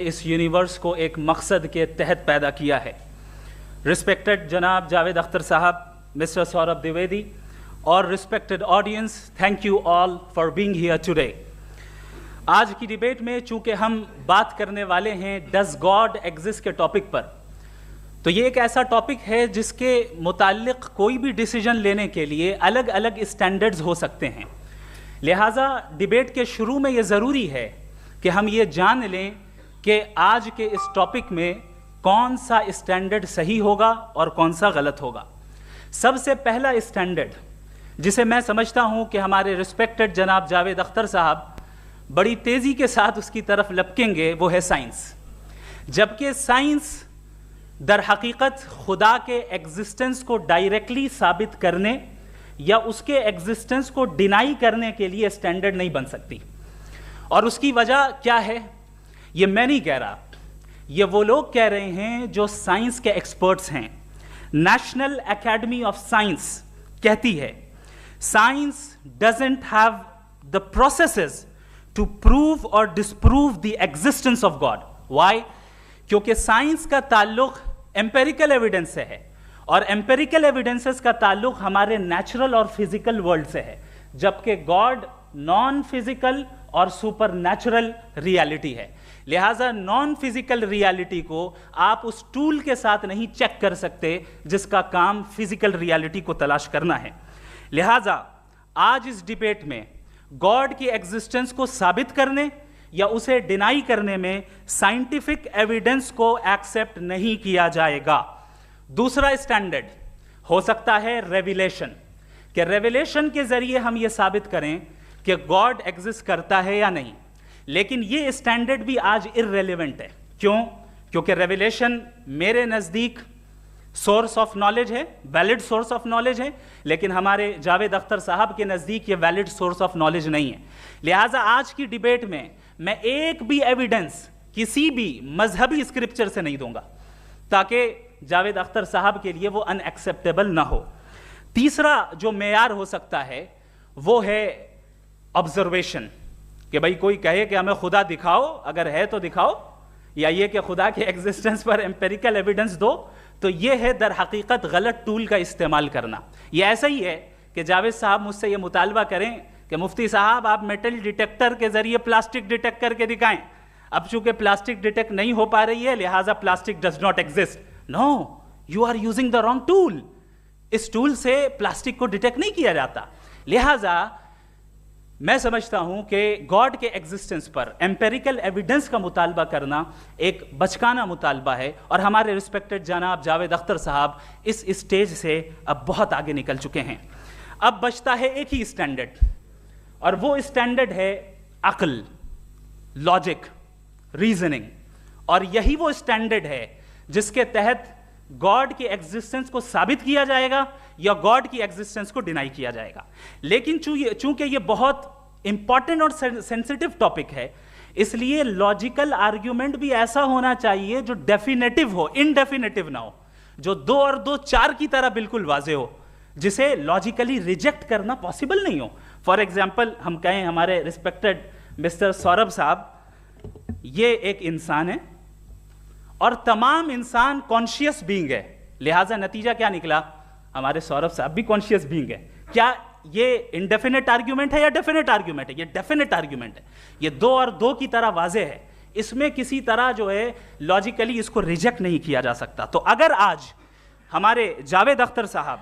اس universe کو ایک مقصد کے تحت پیدا کیا ہے۔ رسپیکٹڈ جناب جاوید اختر صاحب، مسٹر سوربھ دیویدی اور respected audience, thank you all for being here today. آج کی ڈیبیٹ میں چونکہ ہم بات کرنے والے ہیں ڈز گاڈ ایگزسٹ کے ٹاپک پر، تو یہ ایک ایسا ٹاپک ہے جس کے متعلق کوئی بھی ڈیسیجن لینے کے لیے الگ الگ اسٹینڈرڈز ہو سکتے ہیں، لہٰذا ڈیبیٹ کے شروع میں یہ ضروری ہے کہ ہم یہ جان لیں کہ آج کے اس ٹاپک میں کون سا اسٹینڈرڈ صحیح ہوگا اور کون سا غلط ہوگا۔ سب سے پہلا اسٹینڈرڈ جسے میں سمجھتا ہوں کہ ہمارے رسپیکٹڈ جناب جاوید اختر صاحب بڑی تیزی کے ساتھ اس کی طرف لپکیں گے، وہ ہے سائنس۔ جبکہ سائنس در حقیقت خدا کے ایگزسٹنس کو ڈائریکٹلی ثابت کرنے یا اس کے ایگزسٹنس کو ڈینائی کرنے کے لیے اسٹینڈرڈ نہیں بن سکتی، اور اس کی وجہ کیا ہے یہ میں نہیں کہہ رہا، یہ وہ لوگ کہہ رہے ہیں جو سائنس کے ایکسپرٹس ہیں۔ نیشنل اکیڈمی آف سائنس کہتی ہے science doesn't have the processes to prove اور disprove the existence of God. Why? کیونکہ سائنس کا تعلق ایمپیریکل ایویڈنس سے ہے، اور ایمپیریکل ایویڈنسز کا تعلق ہمارے نیچرل اور فزیکل ورلڈ سے ہے، جبکہ گاڈ نان فزیکل اور سپر نیچرل ریالٹی ہے۔ لہٰذا نان فزیکل ریالٹی کو آپ اس ٹول کے ساتھ نہیں چیک کر سکتے جس کا کام فزیکل ریالٹی کو تلاش کرنا ہے۔ لہٰذا آج اس ڈیبیٹ میں گاڈ کی ایگزسٹنس کو ثابت کرنے یا اسے ڈینائی کرنے میں سائنٹیفک ایویڈنس کو ایکسیپٹ نہیں کیا جائے گا۔ دوسرا اسٹینڈرڈ ہو سکتا ہے ریویلیشن، کہ ریویلیشن کے ذریعے ہم یہ ثابت کریں کہ گاڈ ایگزسٹ کرتا ہے یا نہیں، لیکن یہ اسٹینڈرڈ بھی آج irrelevant ہے۔ کیوں؟ کیونکہ ریویلیشن میرے نزدیک سورس آف نالج ہے، ویلڈ سورس آف نالج ہے، لیکن ہمارے جاوید اختر صاحب کے نزدیک یہ ویلڈ سورس آف نالج نہیں ہے۔ لہٰذا آج کی ڈیبیٹ میں میں ایک بھی ایویڈنس کسی بھی مذہبی اسکرپچر سے نہیں دوں گا تاکہ جاوید اختر صاحب کے لیے وہ ان ایکسیپٹیبل نہ ہو۔ تیسرا جو معیار ہو سکتا ہے وہ ہے آبزرویشن، کہ بھائی کوئی کہے کہ ہمیں خدا دکھاؤ، اگر ہے تو دکھاؤ، یا یہ کہ خدا کے ایگزسٹنس پر ایمپیریکل ایویڈنس دو، تو یہ ہے در حقیقت غلط ٹول کا استعمال کرنا۔ یہ ایسا ہی ہے کہ جاوید صاحب مجھ سے یہ مطالبہ کریں کہ مفتی صاحب آپ میٹل ڈیٹیکٹر کے ذریعے پلاسٹک ڈیٹیکٹ کر کے دکھائیں۔ اب چونکہ پلاسٹک ڈیٹیکٹ نہیں ہو پا رہی ہے لہٰذا plastic does not exist. No, you are using the wrong tool. اس ٹول سے پلاسٹک کو ڈیٹیکٹ نہیں کیا جاتا۔ لہٰذا میں سمجھتا ہوں کہ گاڈ کے ایگزسٹنس پر ایمپیریکل ایویڈنس کا مطالبہ کرنا ایک بچکانہ مطالبہ ہے، اور ہمارے رسپیکٹڈ جناب جاوید اختر صاحب اس اسٹیج سے اب بہت آگے نکل چکے ہیں۔ اب بچتا ہے ایک ہی اسٹینڈرڈ، اور وہ اسٹینڈرڈ ہے عقل، لاجک، ریزننگ، اور یہی وہ اسٹینڈرڈ ہے جس کے تحت گاڈ کی ایگزسٹنس کو ثابت کیا جائے گا یا گاڈ کی ایگزسٹنس کو ڈینائی کیا جائے گا۔ لیکن چونکہ یہ بہت امپورٹنٹ اور سینسٹیو ٹاپک ہے، اس لیے لاجیکل آرگیومنٹ بھی ایسا ہونا چاہیے جو ڈیفینیٹو ہو، انڈیفینیٹو نہ ہو، جو 2 اور 2 4 کی طرح بالکل واضح ہو، جسے لاجیکلی ریجیکٹ کرنا پاسبل نہیں ہو۔ فار ایگزامپل ہم کہیں ہمارے رسپیکٹڈ مسٹر سوربھ صاحب یہ ایک انسان ہے اور تمام انسان کانشیس بینگ ہے، لہٰذا نتیجہ کیا نکلا؟ ہمارے سوربھ صاحب بھی کانشیس بینگ ہے۔ کیا یہ انڈیفینٹ آرگیومنٹ ہے یا ڈیفینٹ آرگیومنٹ ہے؟ یہ ڈیفینٹ آرگیومنٹ ہے، یہ 2 اور 2 کی طرح واضح ہے، اس میں کسی طرح جو ہے لاجیکلی اس کو ریجیکٹ نہیں کیا جا سکتا۔ تو اگر آج ہمارے جاوید اختر صاحب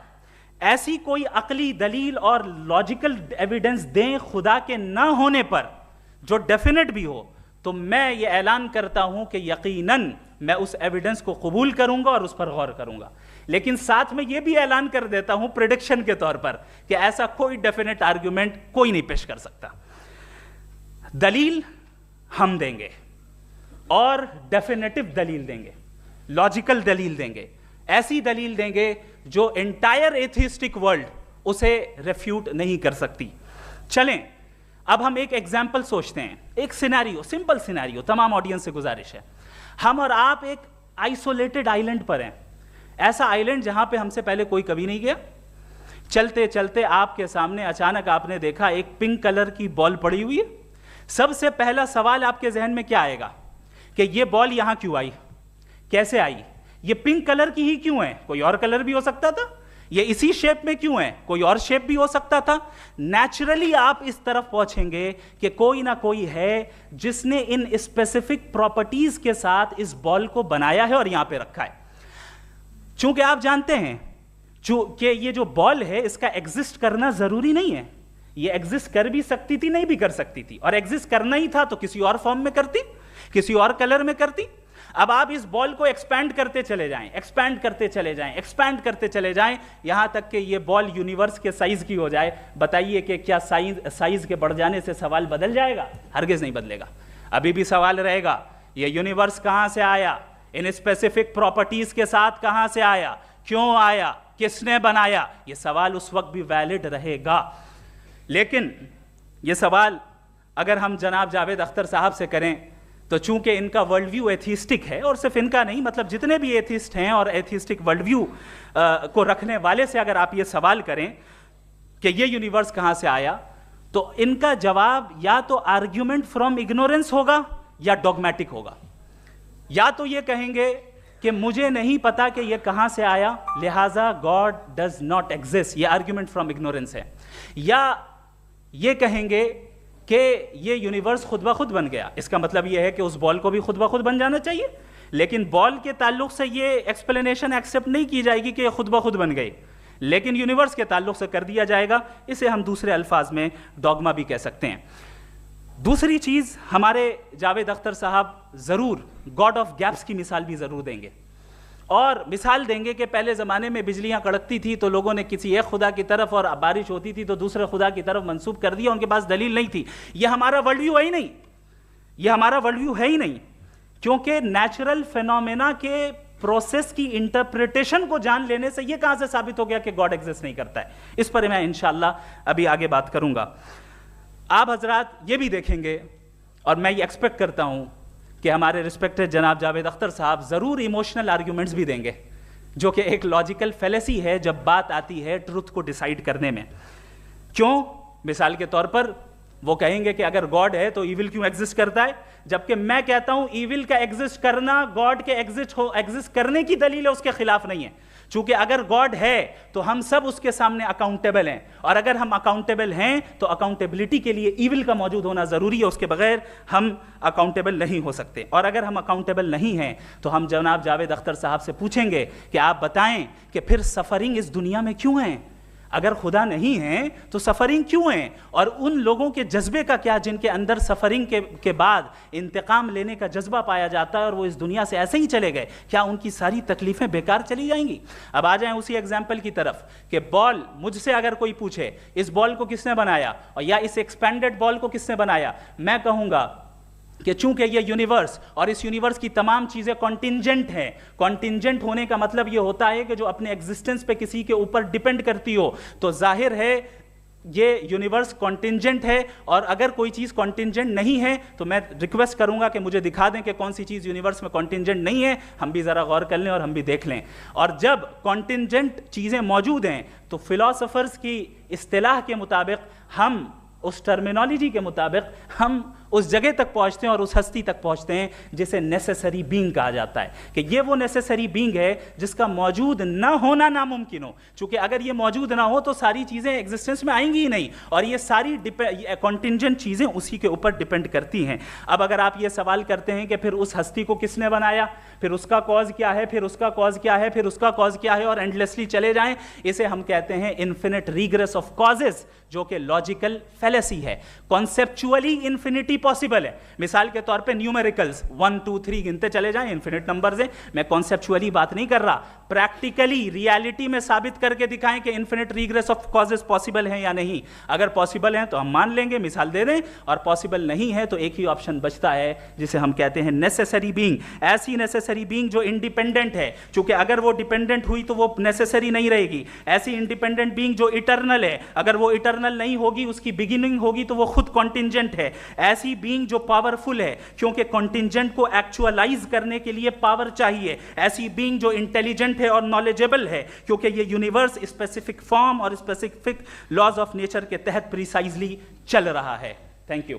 ایسی کوئی عقلی دلیل اور لاجیکل ایویڈنس دیں خدا کے نہ ہونے پر جو ڈیفینٹ بھی ہو، تو میں یہ اعلان کرتا ہوں کہ یقیناً میں اس ایویڈنس کو قبول کروں گا اور اس پر غور کروں گا، لیکن ساتھ میں یہ بھی اعلان کر دیتا ہوں پریڈکشن کے طور پر کہ ایسا کوئی ڈیفینٹ آرگیومنٹ کوئی نہیں پیش کر سکتا۔ دلیل ہم دیں گے اور ڈیفینیٹو دلیل دیں گے، لاجیکل دلیل دیں گے، ایسی دلیل دیں گے جو انٹائر ایتھیسٹک ورلڈ اسے ریفیوٹ نہیں کر سکتی۔ چلیں اب ہم ایک ایگزامپل سوچتے ہیں، ایک سینیریو، سمپل سینیریو، تمام آڈینس سے گزارش ہے، ہم اور آپ ایک آئسولیٹڈ آئیلینڈ پر ہیں، ایسا آئیلینڈ جہاں پہ ہم سے پہلے کوئی کبھی نہیں گیا۔ چلتے چلتے آپ کے سامنے اچانک آپ نے دیکھا ایک پنک کلر کی بال پڑی ہوئی ہے۔ سب سے پہلا سوال آپ کے ذہن میں کیا آئے گا کہ یہ بال یہاں کیوں آئی, کیسے آئی, یہ پنک کلر کی ہی کیوں ہے, کوئی اور کلر بھی ہو سکتا تھا, یہ اسی شیپ میں کیوں ہے, کوئی اور شیپ بھی ہو سکتا تھا. نیچرلی آپ اس طرف پہنچیں گے کہ کوئی نہ کوئی ہے جس نے ان اسپیسیفک پراپرٹیز کے ساتھ اس بال کو بنایا ہے اور یہاں پہ رکھا ہے. چونکہ آپ جانتے ہیں کہ یہ جو بال ہے اس کا ایگزسٹ کرنا ضروری نہیں ہے, یہ ایگزسٹ کر بھی سکتی تھی, نہیں بھی کر سکتی تھی, اور ایگزسٹ کرنا ہی تھا تو کسی اور فارم میں کرتی, کسی اور کلر میں کرتی. اب آپ اس بال کو ایکسپینڈ کرتے چلے جائیں, ایکسپینڈ کرتے چلے جائیں, ایکسپینڈ کرتے چلے جائیں, یہاں تک کہ یہ بال یونیورس کے سائز کی ہو جائے. بتائیے کہ کیا سائز کے بڑھ جانے سے سوال بدل جائے گا؟ ہرگز نہیں بدلے گا. ابھی بھی سوال رہے گا, یہ یونیورس کہاں سے آیا, ان اسپیسیفک پراپرٹیز کے ساتھ کہاں سے آیا, کیوں آیا, کس نے بنایا, یہ سوال اس وقت بھی ویلڈ رہے گا. لیکن یہ سوال اگر ہم جناب جاوید اختر صاحب سے کریں تو چونکہ ان کا ورلڈ ویو ایتھیسٹک ہے, اور صرف ان کا نہیں, مطلب جتنے بھی ایتھیسٹ ہیں اور ایتھیسٹک ورلڈ ویو کو رکھنے والے سے اگر آپ یہ سوال کریں کہ یہ یونیورس کہاں سے آیا, تو ان کا جواب یا تو آرگیومنٹ فرام اگنورنس ہوگا یا ڈوگمیٹک ہوگا. یا تو یہ کہیں گے کہ مجھے نہیں پتا کہ یہ کہاں سے آیا, لہٰذا گاڈ ڈز ناٹ ایگزسٹ, یہ آرگیومنٹ فرام اگنورنس ہے. یا یہ کہیں گے کہ یہ یونیورس خود بخود بن گیا, اس کا مطلب یہ ہے کہ اس بال کو بھی خود بخود بن جانا چاہیے, لیکن بال کے تعلق سے یہ ایکسپلینیشن ایکسیپٹ نہیں کی جائے گی کہ یہ خود بخود بن گئی, لیکن یونیورس کے تعلق سے کر دیا جائے گا. اسے ہم دوسرے الفاظ میں ڈوگما بھی کہہ سکتے ہیں. دوسری چیز, ہمارے جاوید اختر صاحب ضرور گاڈ آف گیپس کی مثال بھی ضرور دیں گے, اور مثال دیں گے کہ پہلے زمانے میں بجلیاں کڑکتی تھی تو لوگوں نے کسی ایک خدا کی طرف, اور بارش ہوتی تھی تو دوسرے خدا کی طرف منسوب کر دیا, ان کے پاس دلیل نہیں تھی. یہ ہمارا ورلڈ ویو ہے ہی نہیں, یہ ہمارا ورلڈ ویو ہے ہی نہیں, کیونکہ نیچرل فینومینا کے پروسیس کی انٹرپریٹیشن کو جان لینے سے یہ کہاں سے ثابت ہو گیا کہ گاڈ ایگزسٹ نہیں کرتا ہے. اس پر میں انشاءاللہ ابھی آگے بات کروں گا. آپ حضرات یہ بھی دیکھیں گے, اور میں یہ ایکسپیکٹ کرتا ہوں کہ ہمارے رسپیکٹڈ جناب جاوید اختر صاحب ضرور ایموشنل آرگیومنٹس بھی دیں گے, جو کہ ایک لاجیکل فیلیسی ہے جب بات آتی ہے ٹروتھ کو ڈیسائیڈ کرنے میں. کیوں؟ مثال کے طور پر وہ کہیں گے کہ اگر گاڈ ہے تو ایول کیوں ایگزسٹ کرتا ہے, جبکہ میں کہتا ہوں ایول کا ایگزسٹ کرنا گاڈ کے ایگزسٹ کرنے کی دلیل ہے, اس کے خلاف نہیں ہے. چونکہ اگر گاڈ ہے تو ہم سب اس کے سامنے اکاؤنٹیبل ہیں, اور اگر ہم اکاؤنٹیبل ہیں تو اکاؤنٹیبلٹی کے لیے ایول کا موجود ہونا ضروری ہے, اس کے بغیر ہم اکاؤنٹیبل نہیں ہو سکتے. اور اگر ہم اکاؤنٹیبل نہیں ہیں تو ہم جناب جاوید اختر صاحب سے پوچھیں گے کہ آپ بتائیں کہ پھر سفرنگ اس دنیا میں کیوں ہیں؟ اگر خدا نہیں ہے تو سفرنگ کیوں ہیں؟ اور ان لوگوں کے جذبے کا کیا جن کے اندر سفرنگ کے بعد انتقام لینے کا جذبہ پایا جاتا ہے اور وہ اس دنیا سے ایسے ہی چلے گئے, کیا ان کی ساری تکلیفیں بیکار چلی جائیں گی؟ اب آ جائیں اسی ایگزامپل کی طرف کہ بال, مجھ سے اگر کوئی پوچھے اس بال کو کس نے بنایا اور یا اس ایکسپینڈڈ بال کو کس نے بنایا, میں کہوں گا کہ چونکہ یہ یونیورس اور اس یونیورس کی تمام چیزیں کانٹینجنٹ ہیں. کانٹینجنٹ ہونے کا مطلب یہ ہوتا ہے کہ جو اپنے ایگزسٹنس پہ کسی کے اوپر ڈیپینڈ کرتی ہو, تو ظاہر ہے یہ یونیورس کانٹینجنٹ ہے. اور اگر کوئی چیز کانٹینجنٹ نہیں ہے تو میں ریکویسٹ کروں گا کہ مجھے دکھا دیں کہ کون سی چیز یونیورس میں کانٹینجنٹ نہیں ہے, ہم بھی ذرا غور کر لیں اور ہم بھی دیکھ لیں. اور جب کانٹینجنٹ چیزیں موجود ہیں تو فلاسفرز کی اصطلاح کے مطابق, ہم اس ٹرمینالوجی کے مطابق ہم اس جگہ تک پہنچتے ہیں اور اس ہستی تک پہنچتے ہیں جسے نیسیسری بینگ کہا جاتا ہے, کہ یہ وہ نیسیسری بینگ ہے جس کا موجود نہ ہونا ناممکن ہو. چونکہ اگر یہ موجود نہ ہو تو ساری چیزیں ایگزسٹنس میں آئیں گی ہی نہیں, اور یہ ساری کانٹینجنٹ چیزیں اسی کے اوپر ڈیپینڈ کرتی ہیں. اب اگر آپ یہ سوال کرتے ہیں کہ پھر اس ہستی کو کس نے بنایا, پھر اس کا کاز کیا ہے, پھر اس کا کاز کیا ہے, پھر اس کا کاز کیا ہے, اور اینڈلیسلی چلے جائیں, اسے ہم کہتے ہیں انفینٹ ریگریس آف کازز, جو کہ لاجیکل فیلیسی ہے. کانسیپچولی انفینٹی پاسبل ہے. مثال کے طور پہ نیومیریکلز 1 2 3 گنتے چلے جائیں, انفینٹ نمبرز ہیں. میں کانسیپچولی بات نہیں کر رہا, پریکٹیکلی ریالٹی میں ثابت کر کے دکھائیں کہ infinite regress of causes possible ہیں یا نہیں. اگر پاسبل ہیں تو ہم مان لیں گے, مثال دے دیں, اور پاسبل نہیں ہے تو ایک ہی آپشن بچتا ہے جسے ہم کہتے ہیں نیسیسری بینگ. ایسی نیسیسری بینگ جو انڈیپینڈنٹ ہے, چونکہ اگر وہ ڈیپینڈنٹ ہوئی تو وہ نیسیسری نہیں رہے گی. ایسی انڈیپینڈنٹ بینگ جو اٹرنل ہے, اگر وہ اٹرنل نہیں ہوگی, اس کی بگننگ ہوگی تو وہ خود کانٹینجنٹ ہے. ایسی بینگ جو پاورفل ہے, کیونکہ کانٹینجنٹ کو ایکچوالائز کرنے کے لیے پاور چاہیے. ایسی بینگ جو انٹیلیجنٹ ہے اور نالجبل ہے, کیونکہ یہ یونیورس اسپیسیفک فارم اور اسپیسیفک لاز آف نیچر کے تحت پریسائزلی چل رہا ہے. Thank you.